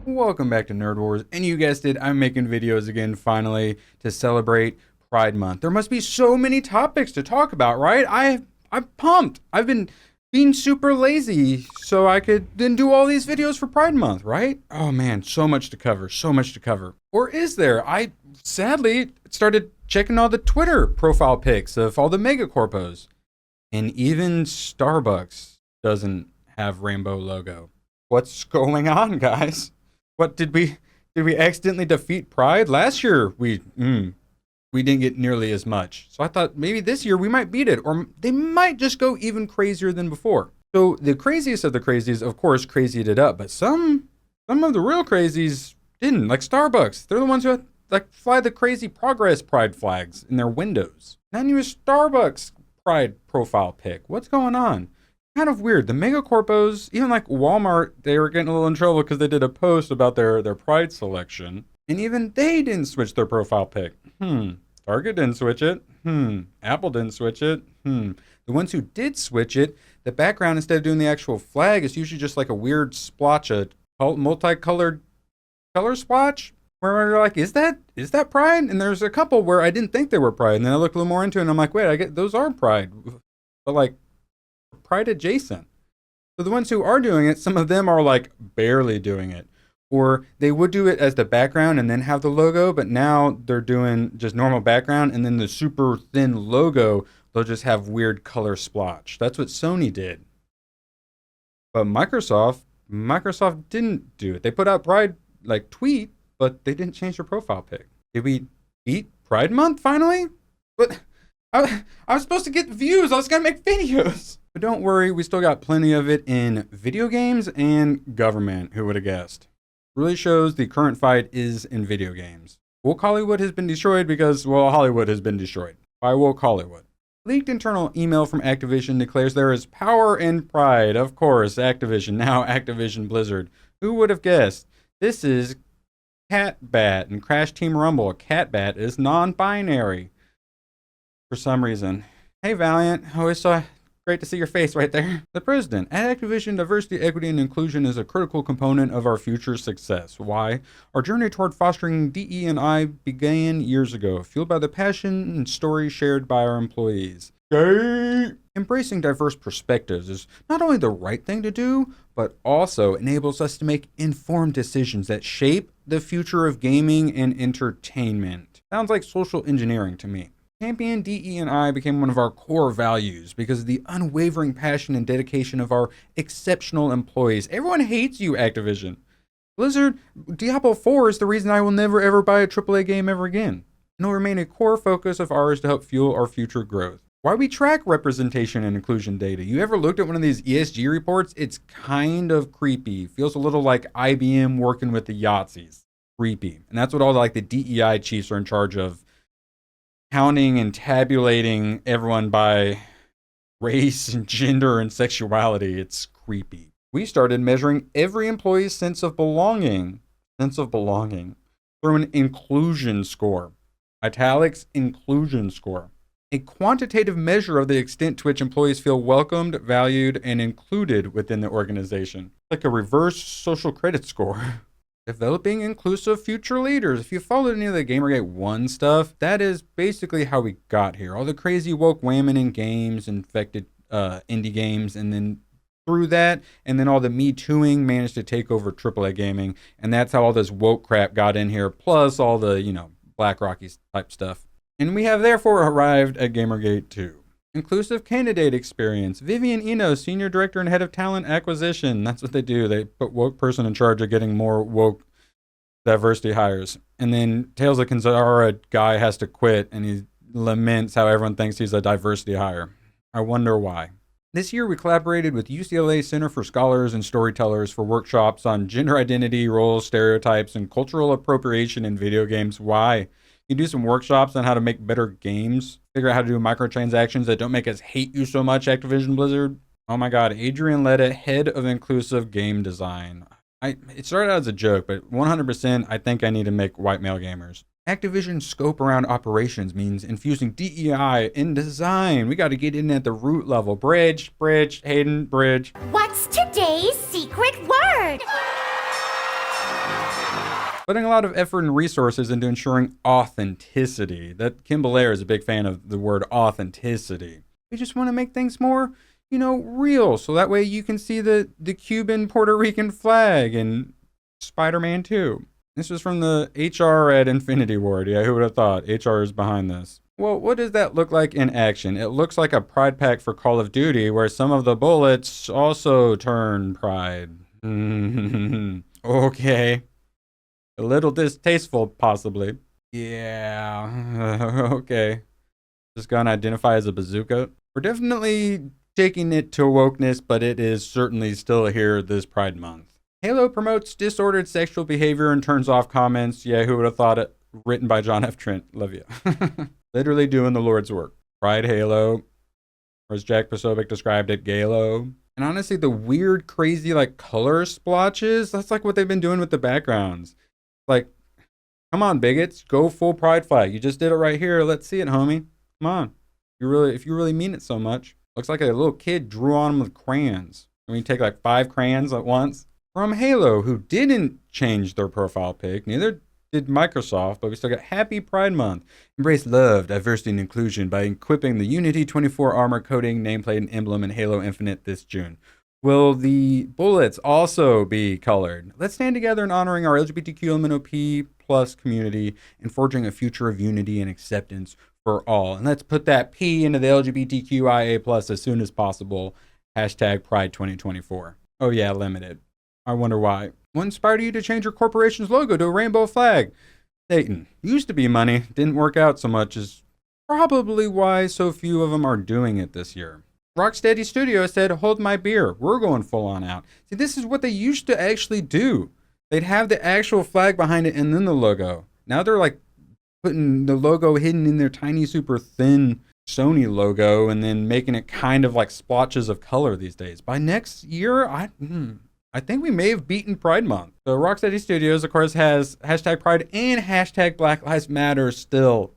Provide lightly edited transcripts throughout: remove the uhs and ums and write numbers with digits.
Welcome back to Nerd Wars, and you guessed it, I'm making videos again finally to celebrate Pride Month. There must be so many topics to talk about, right? I'm pumped. I've been being super lazy so I could then do all these videos for Pride Month, right? Oh man, so much to cover, so much to cover. Or is there? I sadly started checking all the Twitter profile pics of all the mega corpos, and even Starbucks doesn't have rainbow logo. What's going on, guys? What did we accidentally defeat Pride? Last year we didn't get nearly as much. So I thought maybe this year we might beat it, or they might just go even crazier than before. So the craziest of the crazies, of course, crazied it up, but some of the real crazies didn't, like Starbucks. They're the ones who like fly the crazy progress Pride flags in their windows. Not even Starbucks Pride profile pic. What's going on? Kind of weird. The mega corpos, even like Walmart, they were getting a little in trouble because they did a post about their Pride selection, and even they didn't switch their profile pic. Target didn't switch it. Apple didn't switch it. The ones who did switch it, the background, instead of doing the actual flag, is usually just like a weird splotch, a multicolored color splotch, where you're like, is that Pride? And there's a couple where I didn't think they were Pride, and then I looked a little more into it, and I'm like, wait, I get those are Pride, but like Pride adjacent. So the ones who are doing it, some of them are like barely doing it. Or they would do it as the background and then have the logo, but now they're doing just normal background and then the super thin logo, they'll just have weird color splotch. That's what Sony did. But Microsoft didn't do it. They put out Pride like tweet, but they didn't change their profile pic. Did we beat Pride Month finally? But I was supposed to get views. I was gonna make videos. But don't worry, we still got plenty of it in video games and government. Who would have guessed? Really shows the current fight is in video games. Woke Hollywood has been destroyed because, well, Hollywood has been destroyed by woke Hollywood. Leaked internal email from Activision declares there is power in Pride. Of course, Activision, now Activision Blizzard. Who would have guessed? This is Catbat in Crash Team Rumble. Catbat is non-binary for some reason. Hey, Valiant. Always saw great to see your face right there. The president, at Activision, diversity, equity, and inclusion is a critical component of our future success. Why? Our journey toward fostering DE&I began years ago, fueled by the passion and stories shared by our employees. Yay! Embracing diverse perspectives is not only the right thing to do, but also enables us to make informed decisions that shape the future of gaming and entertainment. Sounds like social engineering to me. Champion DE&I became one of our core values because of the unwavering passion and dedication of our exceptional employees. Everyone hates you, Activision. Blizzard, Diablo 4 is the reason I will never ever buy a AAA game ever again. And will remain a core focus of ours to help fuel our future growth. Why we track representation and inclusion data? You ever looked at one of these ESG reports? It's kind of creepy. Feels a little like IBM working with the Yahtzees. Creepy. And that's what all like the DEI chiefs are in charge of. Counting and tabulating everyone by race and gender and sexuality. It's creepy. We started measuring every employee's sense of belonging through an inclusion score. Italics inclusion score. A quantitative measure of the extent to which employees feel welcomed, valued, and included within the organization. Like a reverse social credit score. Developing inclusive future leaders. If you followed any of the Gamergate 1 stuff, that is basically how we got here. All the crazy woke whammon in games infected indie games, and then through that, and then all the Me Tooing managed to take over AAA gaming, and that's how all this woke crap got in here, plus all the, Black Rockies type stuff. And we have therefore arrived at Gamergate 2. Inclusive candidate experience. Vivian Eno, Senior Director and Head of Talent Acquisition. That's what they do. They put woke person in charge of getting more woke diversity hires. And then Tales of Kanzara guy has to quit, and he laments how everyone thinks he's a diversity hire. I wonder why. This year we collaborated with UCLA Center for Scholars and Storytellers for workshops on gender identity, roles, stereotypes, and cultural appropriation in video games. Why? You do some workshops on how to make better games, figure out how to do microtransactions that don't make us hate you so much, Activision Blizzard. Oh my God, Adrian Letta, Head of Inclusive Game Design. It started out as a joke, but 100% I think I need to make white male gamers. Activision's scope around operations means infusing DEI in design. We got to get in at the root level. Bridge, Hayden, bridge. What's today's secret word? putting a lot of effort and resources into ensuring authenticity. That Kim Belair is a big fan of the word authenticity. We just want to make things more, real. So that way you can see the Cuban Puerto Rican flag in Spider-Man 2. This was from the HR at Infinity Ward. Yeah, who would have thought HR is behind this? Well, what does that look like in action? It looks like a pride pack for Call of Duty where some of the bullets also turn pride. Okay. A little distasteful, possibly. Yeah. Okay. This gun identify as a bazooka. We're definitely taking it to wokeness, but it is certainly still here this Pride Month. Halo promotes disordered sexual behavior and turns off comments. Yeah, who would have thought it? Written by John F. Trent. Love you. Literally doing the Lord's work. Pride Halo, or as Jack Posobiec described it, Galo. And honestly, the weird, crazy, color splotches, that's what they've been doing with the backgrounds. Come on, bigots, go full pride flag. You just did it right here. Let's see it, homie. Come on. If you really mean it so much. Looks like a little kid drew on them with crayons. And we take 5 crayons at once. From Halo, who didn't change their profile pic, neither did Microsoft, but we still got Happy Pride Month. Embrace love, diversity, and inclusion by equipping the Unity 24 armor coating, nameplate, and emblem in Halo Infinite this June. Will the bullets also be colored? Let's stand together in honoring our LGBTQ MNOP plus community and forging a future of unity and acceptance for all. And let's put that P into the LGBTQIA plus as soon as possible. Hashtag Pride 2024. Oh yeah, limited. I wonder why. What inspired you to change your corporation's logo to a rainbow flag? Satan. Used to be money. Didn't work out so much, is probably why so few of them are doing it this year. Rocksteady Studios said, hold my beer. We're going full on out. See, this is what they used to actually do. They'd have the actual flag behind it and then the logo. Now they're putting the logo hidden in their tiny, super thin Sony logo and then making it kind of like splotches of color these days. By next year, I think we may have beaten Pride Month. So Rocksteady Studios, of course, has hashtag Pride and hashtag Black Lives Matter still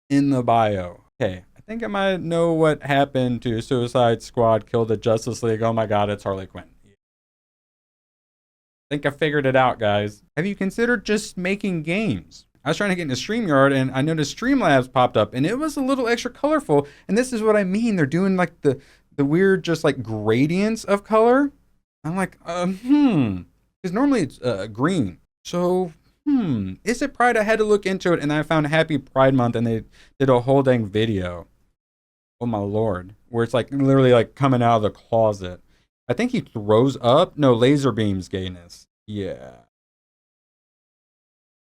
in the bio. Okay, I think I might know what happened to Suicide Squad Kill the Justice League. Oh my god, it's Harley Quinn. I think I figured it out, guys. Have you considered just making games? I was trying to get into StreamYard and I noticed Streamlabs popped up and it was a little extra colorful. And this is what I mean. They're doing the weird just gradients of color. I'm because normally it's green. So, is it Pride? I had to look into it and I found Happy Pride Month and they did a whole dang video. Oh my lord. Where it's literally coming out of the closet. I think he throws up. No, laser beams gayness. Yeah.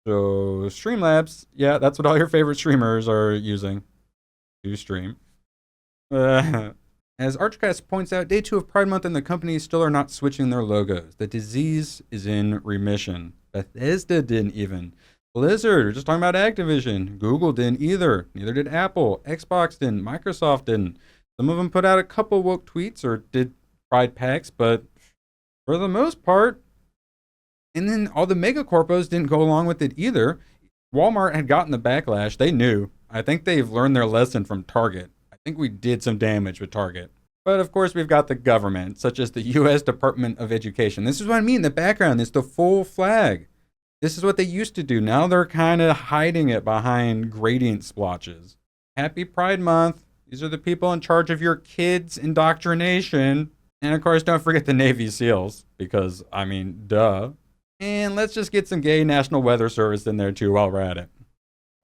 So, Streamlabs. Yeah, that's what all your favorite streamers are using to stream. As Archcast points out, day 2 of Pride Month and the companies still are not switching their logos. The disease is in remission. Bethesda didn't even. Blizzard, we're just talking about Activision. Google didn't either. Neither did Apple. Xbox didn't. Microsoft didn't. Some of them put out a couple woke tweets or did Pride packs, but for the most part, and then all the mega corpos didn't go along with it either. Walmart had gotten the backlash. They knew. I think they've learned their lesson from Target. I think we did some damage with Target. But of course, we've got the government, such as the U.S. Department of Education. This is what I mean. The background is the full flag. This is what they used to do. Now they're kind of hiding it behind gradient splotches. Happy Pride Month. These are the people in charge of your kids' indoctrination. And of course, don't forget the Navy SEALs, because, duh. And let's just get some gay National Weather Service in there too while we're at it.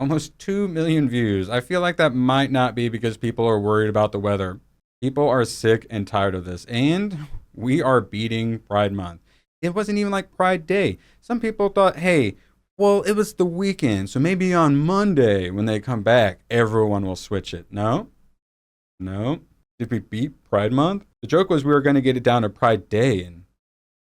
Almost 2 million views. I feel like that might not be because people are worried about the weather. People are sick and tired of this. And we are beating Pride Month. It wasn't even like Pride Day. Some people thought, hey, well, it was the weekend, so maybe on Monday when they come back, everyone will switch it. No. Did we beat Pride Month? The joke was we were going to get it down to Pride Day, and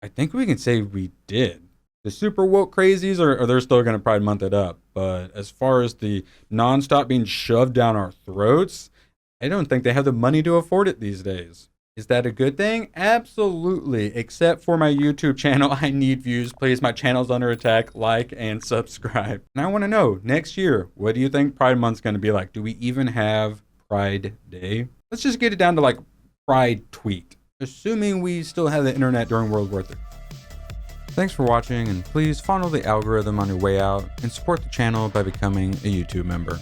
I think we can say we did. The super woke crazies they're still going to Pride Month it up. But as far as the nonstop being shoved down our throats, I don't think they have the money to afford it these days. Is that a good thing? Absolutely. Except for my YouTube channel. I need views. Please, my channel's under attack. Like and subscribe. And I want to know, next year, what do you think Pride Month's going to be like? Do we even have Pride Day? Let's just get it down to Pride Tweet. Assuming we still have the internet during World War III. Thanks for watching, and please follow the algorithm on your way out and support the channel by becoming a YouTube member.